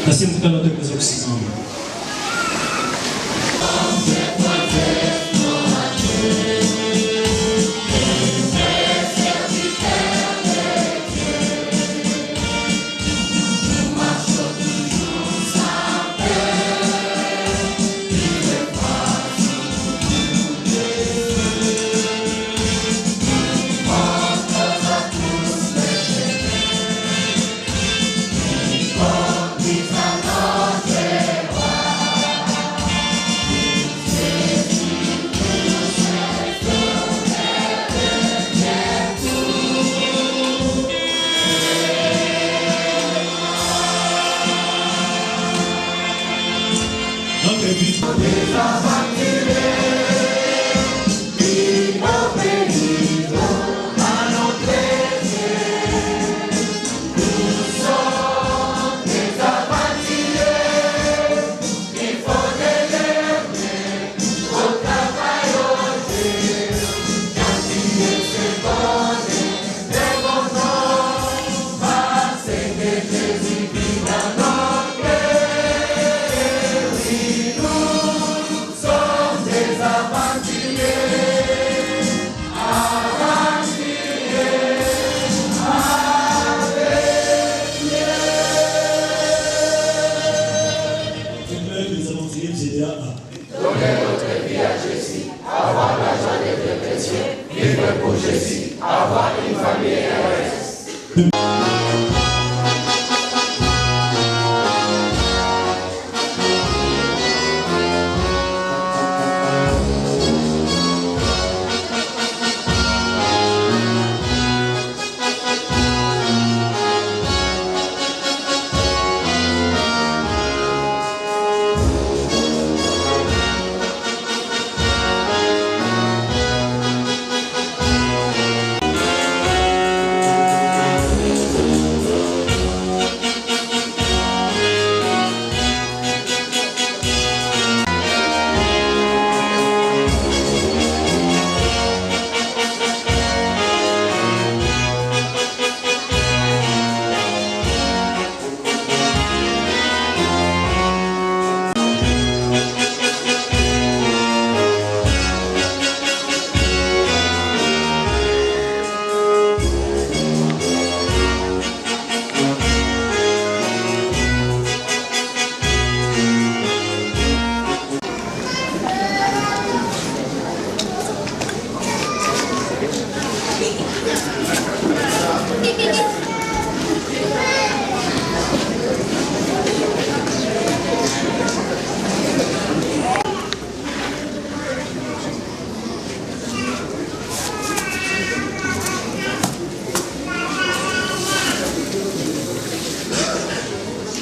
Nasi mkutano wote kuweza kusimama.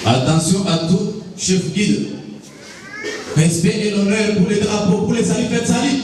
Attention à tout, chef guide. Respect et l'honneur pour les drapeaux, pour les saluts, faites salut.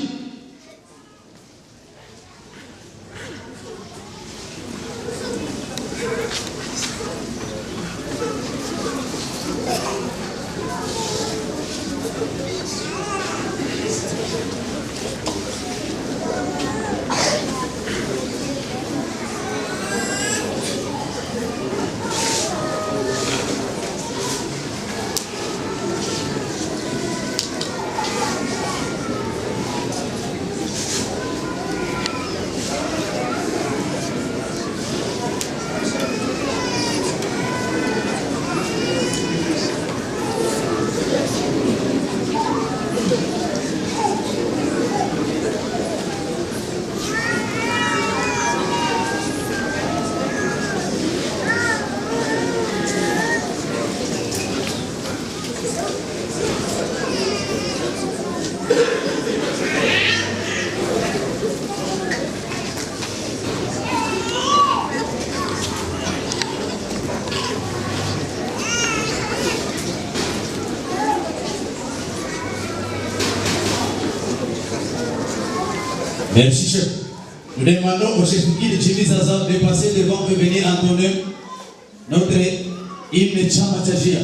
Merci chef. Nous demandons au chef guide Jimmy Zaza de passer devant et venir entonner notre hymne Chama cha Jia.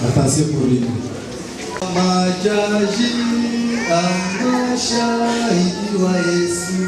Attention pour lui. majaji ama shahidi wa Yesu.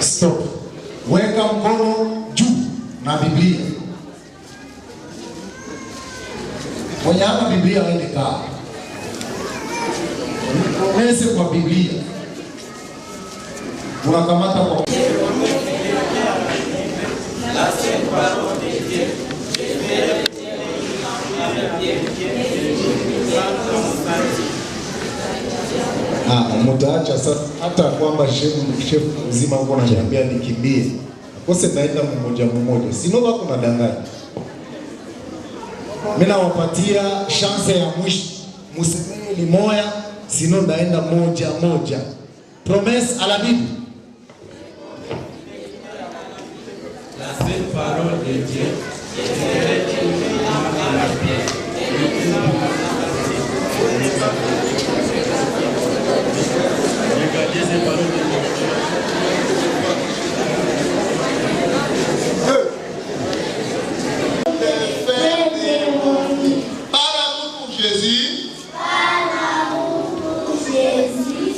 Stop. Weka mkono juu na Biblia. Mwenye hana Biblia aende kaa. Mkomeze kwa Biblia. Unakamata kwa mutaacha sasa hata kwamba shefu mzima huko ananiambia nikimbie. Akose naenda mmoja mmoja. Sino wako nadanganya. Mimi nawapatia chance ya mwisho. Msemeni limoya, sino naenda moja moja. Promesse à la Bible. La sainte parole de Dieu. Regardez ces paroles de Dieu.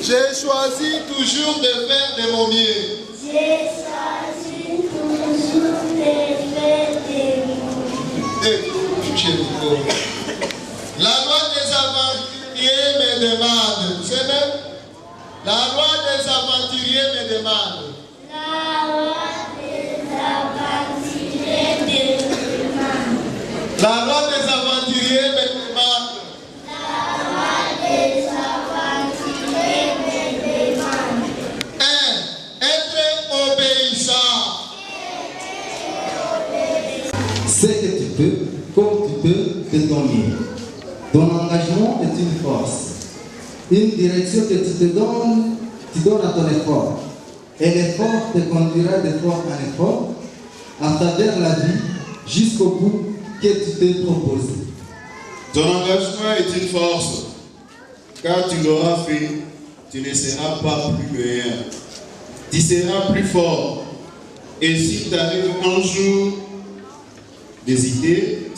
J'ai choisi toujours de faire de mon mieux. J'ai choisi toujours de faire de mon mieux. La loi des aventuriers me demande. Vous savez? La loi des aventuriers me demande. La loi des aventuriers me demande. La loi des aventuriers me demande. La loi des aventuriers me demande. 1. Être obéissant. Ce que tu peux, comme tu peux, de ton mieux. Ton engagement est une force. Une direction que tu donnes à ton effort. Et l'effort te conduira d'effort en effort à travers la vie jusqu'au bout que tu t'es proposé. Ton engagement est une force, car tu l'auras fait tu ne seras pas plus meilleur. Tu seras plus fort. Et si tu arrives un jour d'hésiter,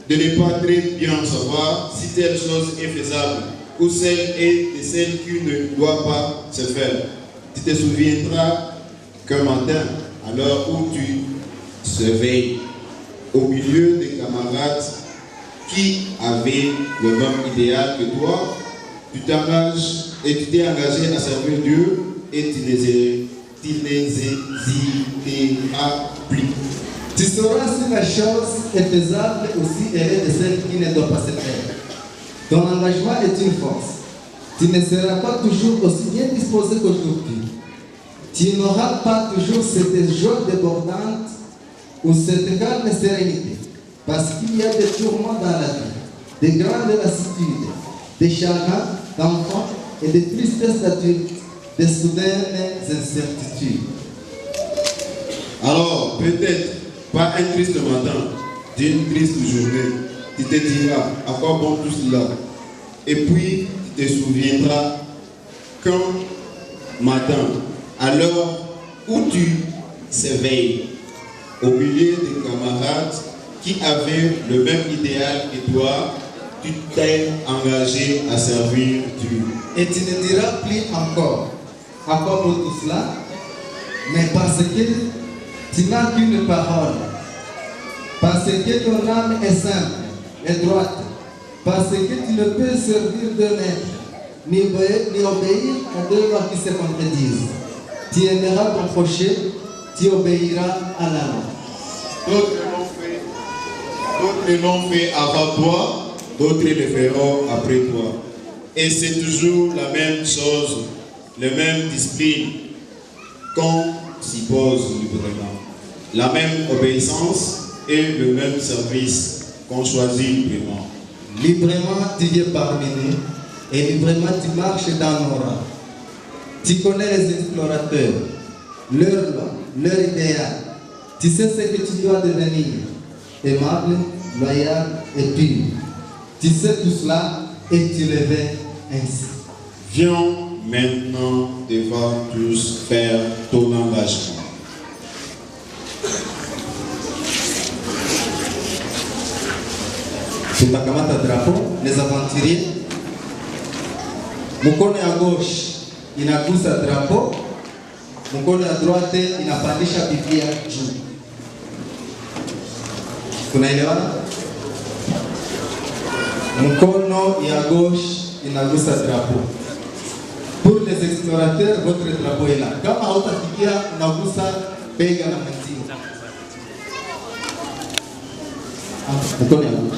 de ne pas très bien savoir si telle chose est faisable ou celle est de celle qui ne doit pas se faire. Tu te souviendras qu'un matin, à l'heure où tu se veilles, au milieu des camarades qui avaient le même idéal que toi, tu t'engages et tu t'es engagé à servir Dieu et tu n'hésiteras plus. Tu sauras si la chose est faisable ou si elle est de celle qui ne doit pas se faire. Ton engagement est une force. Tu ne seras pas toujours aussi bien disposé qu'aujourd'hui. Tu n'auras pas toujours cette joie débordante ou cette calme sérénité. Parce qu'il y a des tourments dans la vie, des grandes lassitudes, des chagrins d'enfants et des tristesses d'adultes, des soudaines incertitudes. Alors, peut-être, pas un triste matin, d'une triste journée, tu te diras à quoi bon tout cela. Et puis, tu te souviendras qu'un matin, à l'heure où tu s'éveilles, au milieu des camarades qui avaient le même idéal que toi, tu t'es engagé à servir Dieu. Et tu ne diras plus encore à quoi vaut tout cela, mais parce que tu n'as qu'une parole, parce que ton âme est simple et droite, parce que tu ne peux servir de maître, ni obéir à deux lois qui se contredisent. Tu aimeras ton prochain, tu obéiras à la loi. D'autres l'ont fait avant toi, d'autres le feront après toi. Et c'est toujours la même chose, le même discipline qu'on s'y pose librement. La même obéissance et le même service qu'on choisit librement. Librement, tu viens parmi nous et librement, tu marches dans nos rangs. Tu connais les explorateurs, leur loi, leur idéal. Tu sais ce que tu dois devenir, aimable, loyal et pur. Tu sais tout cela et tu le fais ainsi. Viens maintenant devant tous faire ton engagement. Tutakamata drapeau, les aventuriers. Mkono ya gauche inagusa drapeau, mkono ya droite inapandisha Biblia juu. Tunaelewana? Mkono ya gauche inagusa drapeau. Pour les explorateurs, votre drapeau est là. Kama hautafikia unagusa bega la mwenzio. Mkono ya gauche.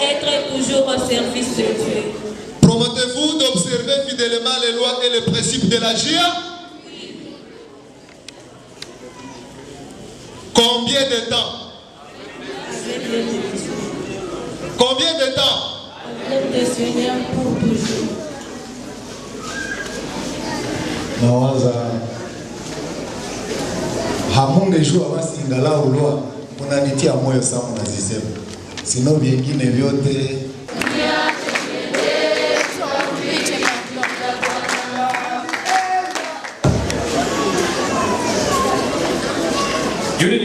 Être toujours au service de Dieu. Promettez-vous d'observer fidèlement les lois et les principes de la GIA? Oui. Combien de temps? Combien de temps? Avec le Seigneur pour toujours. Nawaza hamungejua basi ingalau loa munanitia moyo sana mnazisema, sino vingine vyote Dieu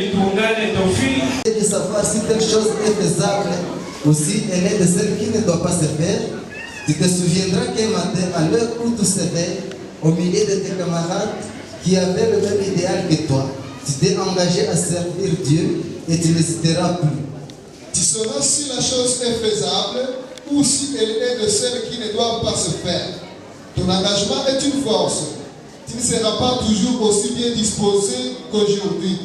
telle chose est faisable, aussi elle est de celle qui ne doit pas se faire, tu te souviendras qu'un matin, à l'heure où tu s'éveilles, au milieu de tes camarades qui avaient le même idéal que toi, tu t'es engagé à servir Dieu et tu n'hésiteras plus. Tu sauras si la chose est faisable ou si elle est de celles qui ne doivent pas se faire. Ton engagement est une force. Tu ne seras pas toujours aussi bien disposé qu'aujourd'hui.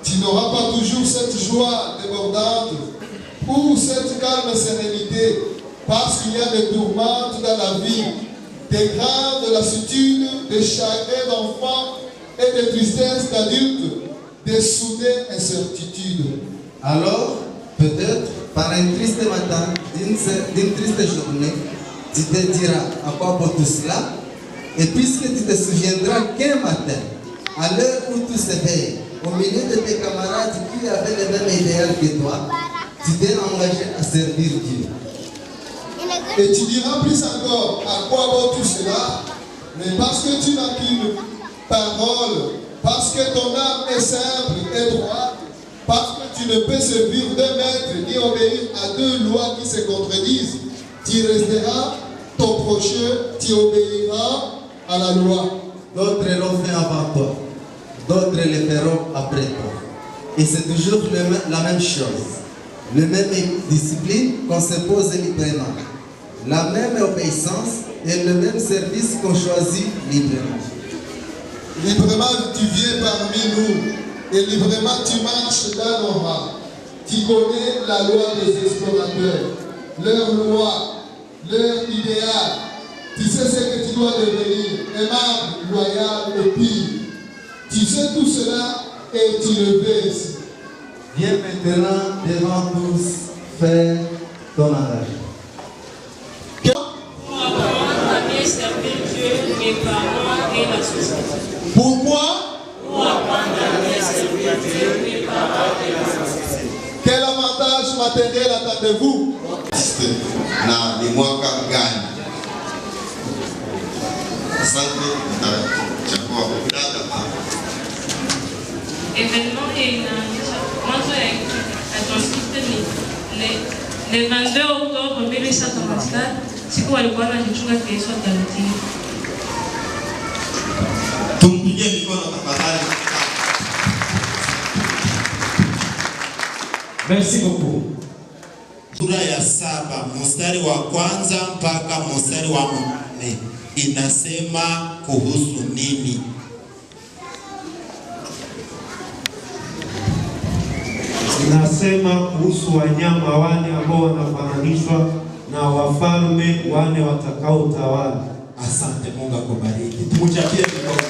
Tu n'auras pas toujours cette joie débordante ou cette calme sérénité parce qu'il y a des tourmentes dans la vie, des grandes lassitudes, des chagrins d'enfants et des tristesses d'adultes, des soudaines incertitudes. Alors, peut-être, par un triste matin, d'une triste journée, tu te diras à quoi pour tout cela, et puisque tu te souviendras qu'un matin, à l'heure où tu s'éveilles, au milieu de tes camarades qui avaient le même idéal que toi, tu t'es engagé à servir Dieu. Et tu diras plus encore à quoi vaut tout cela, mais parce que tu n'as qu'une parole, parce que ton âme est simple et droite, parce que tu ne peux servir d'un maître ni obéir à deux lois qui se contredisent, tu resteras ton prochain, tu obéiras à la loi. D'autres l'ont fait avant toi, d'autres le feront après toi. Et c'est toujours la même chose, la même discipline qu'on se pose librement, la même obéissance et le même service qu'on choisit librement. Librement, tu viens parmi nous et librement, tu marches dans nos rangs. Tu connais la loi des explorateurs, leur loi, leur idéal. Tu sais ce que tu dois devenir, aimable, loyal et pire. Tu sais tout cela et tu le fais ici. Viens maintenant devant tous faire ton engagement. Pour apprendre à bien servir Dieu, mes parents et la société. Pourquoi? Pour apprendre à bien servir Dieu, mes parents et la société. Quel avantage matériel attendez-vous? Na ni mwaka gani? Asante na chakua dada. Événement inaonyesha mwanzo ya Adventiste ni le 22 Oktoba 1984, siku walikuwa wanajichunga Yesu atarudi. Tumpigie mikono tafadhali. Merci beaucoup. Sura ya 7 mstari wa kwanza mpaka mstari wa 4 inasema kuhusu nini? Inasema kuhusu wanyama wane ambao wanafananishwa na wafalme wane watakaotawala. Asante, Mungu akubariki. Tumchapie mikono.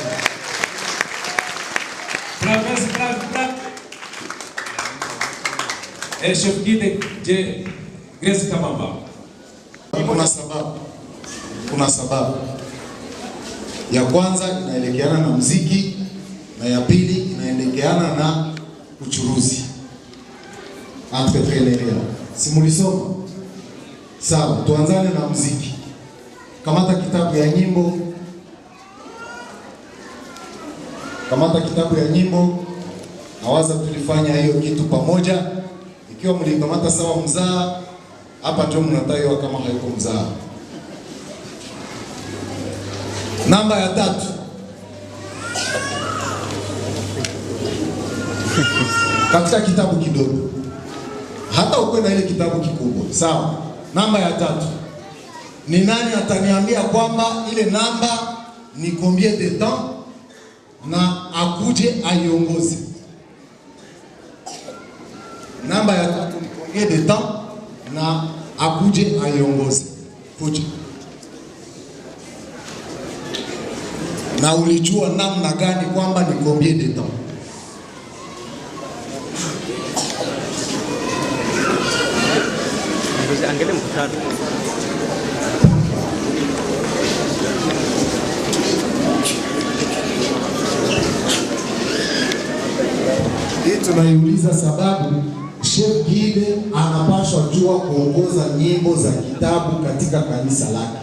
Bravo. Chef Guide je Grace Kabamba. Kuna sababu. Ya kwanza inaelekeana na muziki na ya pili inaelekeana na uchuruzi. Entrepreneuria. Simulisoma. Sawa, tuanzane na muziki. Kamata kitabu ya nyimbo. Nawaza tulifanya hiyo kitu pamoja. Ikiwa mlikamata sawa mzaa, hapa ndio mnataiwa kama haiko mzaa. Namba ya 3. Katika kitabu kidogo. Hata ukwe na ile kitabu kikubwa. Sawa. Namba ya 3. Ni nani ataniambia kwamba ile namba ni combien de temps na akuje aiongoze? Namba ya 3 ni combien de temps na akuje aiongoze? Kuja. Na ulijua namna gani kwamba ni combien de temps? Angalia mkutano. Hii tunaiuliza sababu Chef Guide anapaswa jua kuongoza nyimbo za kitabu katika kanisa lake.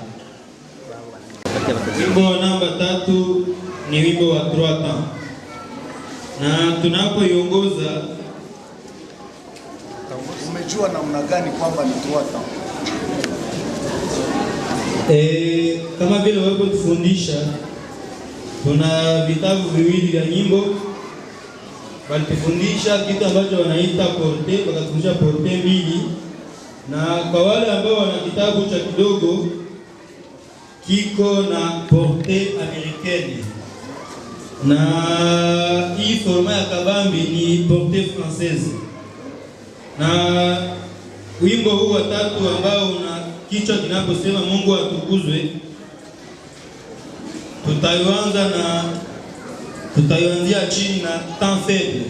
Wimbo wa namba 3 ni wimbo wa 3 temps. Na tunapoiongoza Umejua namna gani kwamba ni 3 temps? Kama vile walipotufundisha, tuna vitabu viwili vya nyimbo. Walitufundisha kitu ambacho wanaita porte, wakatufundisha porte mbili, na kwa wale ambao wana kitabu cha kidogo kiko na porte americaine, na hii forma ya kabambi ni porte française. Na wimbo huu wa tatu ambao una kichwa kinaposema Mungu atukuzwe, tutaianzia chini na temps faible.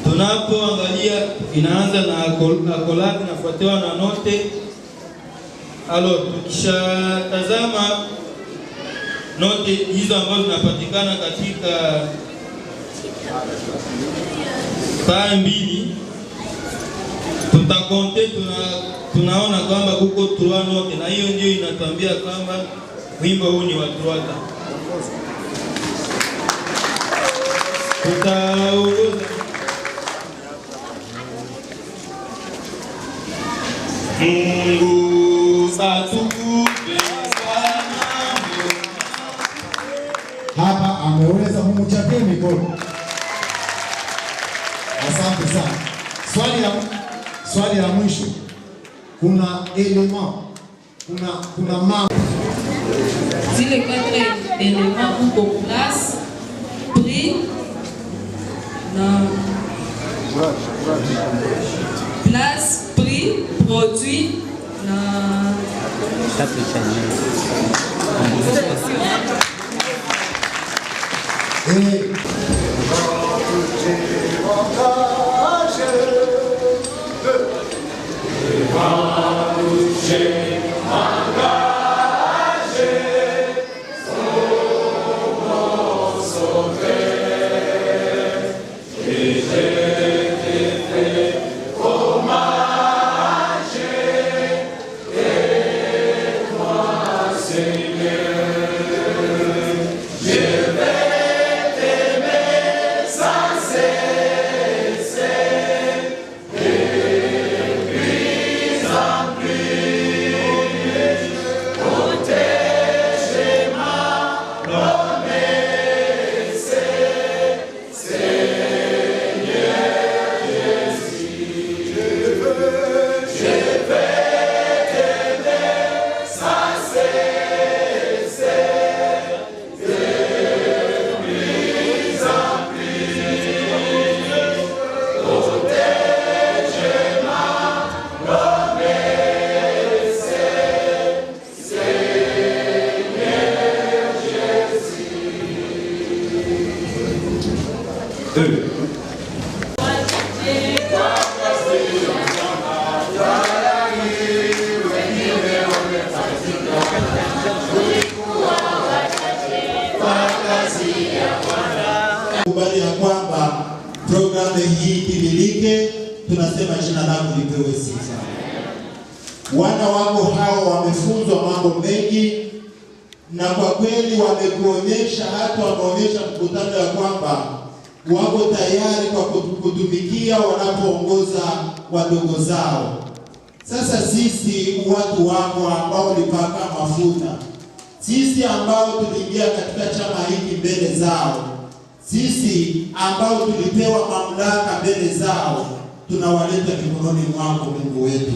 Tunapoangalia inaanza na accolade inafuatiwa na note. Alors tukishatazama note hizo ambazo zinapatikana katika paa mbili, tutakonte, tunaona kwamba kuko 3 note, na hiyo ndio inatuambia kwamba wimbo huu ni wa 3 temps. Tutaongoza Mungu atukuzwe sana. Hapa ameweza kumchapia mikono. Asante sana. Swali la mwisho. Kuna element, kuna mambo. Zile 4 éléments uko place, prix na place, prix, produit na kubali ya kwamba programu hii timilike, tunasema jina lako lipewe sifa. Wana wako hao wamefunzwa mambo mengi, na kwa kweli wamekuonyesha, hata wameonyesha mkutano ya kwamba wako tayari kwa kutumikia wanapoongoza wadogo zao. Sasa sisi watu wako ambao ulipaka mafuta, sisi ambao tuliingia katika chama hiki mbele zao, sisi ambao tulipewa mamlaka mbele zao, tunawaleta mikononi mwako Mungu wetu,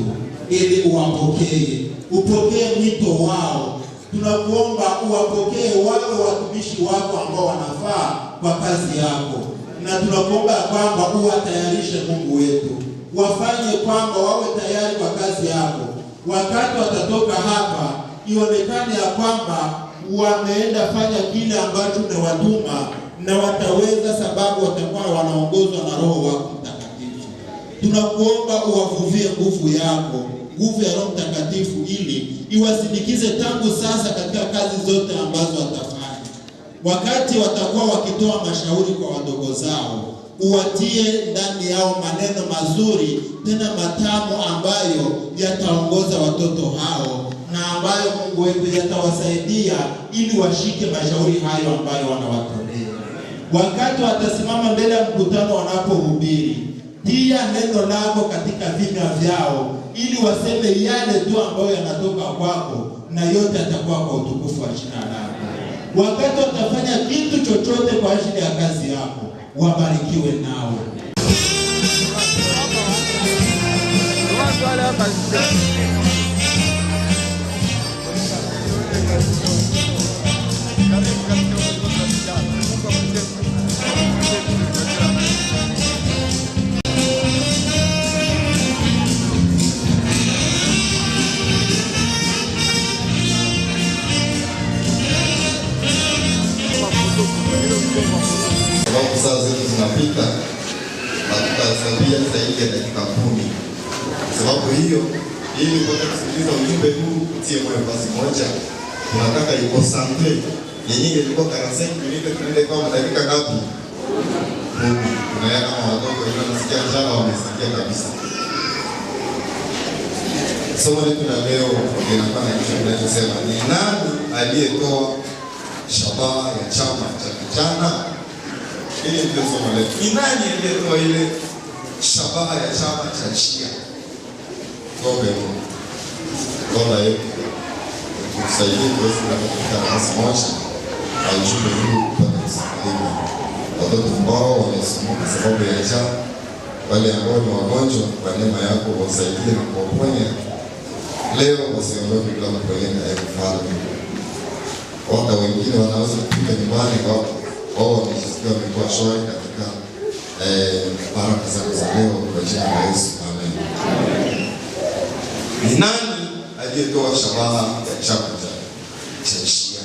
ili uwapokee, upokee mwito wao. Tunakuomba uwapokee wale watumishi wako ambao wanafaa kwa kazi yako, na tunakuomba kwamba uwatayarishe Mungu wetu, wafanye kwamba wawe tayari kwa kazi yako. Wakati watatoka hapa, ionekane ya kwamba wameenda fanya kile ambacho umewatuma, na wataweza, sababu watakuwa wanaongozwa na Roho wako Mtakatifu. Tunakuomba uwavuvie nguvu yako, nguvu ya Roho Mtakatifu, ili iwasindikize tangu sasa katika kazi zote ambazo watafanya. Wakati watakuwa wakitoa mashauri kwa wadogo zao, uwatie ndani yao maneno mazuri tena matamu ambayo yataongoza watoto hao, na ambayo Mungu wetu yatawasaidia ili washike mashauri hayo ambayo wanawatolea. Wakati watasimama mbele ya mkutano wanapohubiri, tia neno lako katika vinywa vyao, ili waseme yale tu ambayo yanatoka kwako, na yote atakuwa kwa utukufu wa jina lako. Wakati watafanya kitu chochote kwa ajili ya kazi yako, wabarikiwe nao. Sababu saa zetu zinapita na tutasabia zaidi ya dakika 10. Sababu hiyo, ili kupata kusikiliza ujumbe huu utie moyo basi moja, tunataka iko santre yenye ilikuwa 45 minutes tunaende kwa dakika ngapi? 10. Tunayaka kama watoto wengine wanasikia njala wamesikia kabisa. Somo letu la leo linakuwa na kichwa kinachosema ni nani aliyetoa shabaha ya chama cha vijana? Ili ndio somo letu. Ni nani aliyetoa ile shabaha ya chama cha Shia? Tuombe Mungu. Baba yetu, tusaidie tuweze kupata nafasi moja na ujumbe huu kupata kusikiliza. Watoto ambao wamesumbuka sababu ya njaa, wale ambao ni wagonjwa, kwa neema yako wasaidie na kuwaponya. Leo wasiondoke bila kupeleka mfalme. Wata wengine wanaweza kupika nyumbani wao wamejisikia wamekuwa shwari katika baraka zako za leo kwa jina la Yesu. Amen. Ni nani aliyetoa shabaha ya chama cha Shia?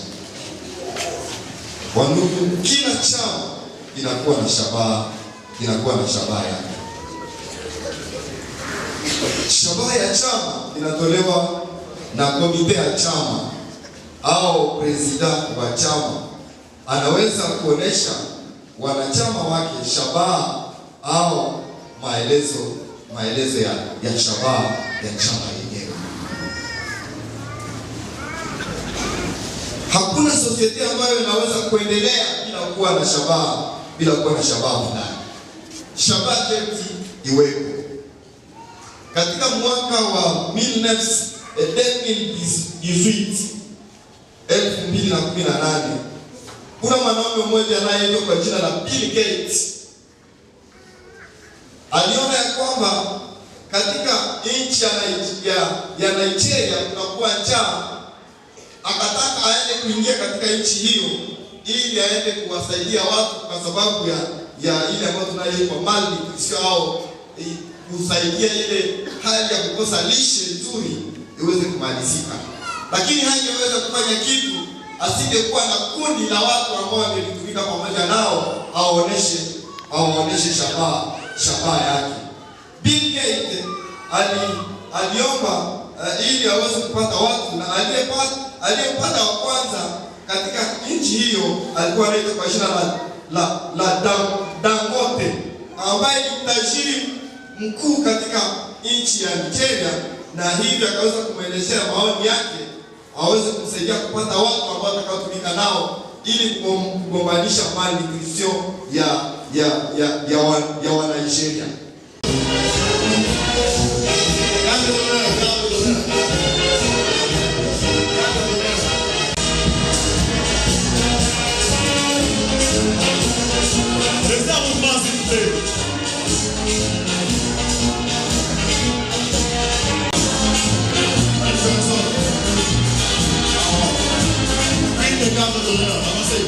Kwa ndugu, kila chama inakuwa na shabaha yake. Shabaha ya chama inatolewa na komite ya chama au president wa chama. Anaweza kuonesha wanachama wake shabaha au maelezo ya shabaha ya chama yenyewe. Hakuna society ambayo inaweza kuendelea bila kuwa na shabaha fulani. Shabaha yetu iwepo. Katika mwaka wa 2018 kuna mwanaume mmoja anayeitwa kwa jina la Bill Gates. Aliona ya kwamba katika nchi ya Nigeria kunakuwa njaa, akataka aende kuingia katika nchi hiyo ili aende kuwasaidia watu, kwa sababu ya ile ambayo tunayoitwa malnutrition au kusaidia ile hali ya kukosa lishe nzuri iweze kumalizika. Lakini hangeweza kufanya kitu asingekuwa na kundi la watu ambao wangelitumika pamoja nao aoneshe shabaha yake. Bill Gates aliomba ili aweze kupata watu, na aliyepata wa kwanza katika nchi hiyo alikuwa anaitwa kwa jina la Dangote, ambaye ni tajiri mkuu katika nchi ya Nigeria, na hivyo akaweza kumwelezea maoni yake aweze kumsaidia kupata watu ambao watakaotumika nao ili kugombanisha malnutrition ya wa Nigeria. Bring the camera to her. I'm going to say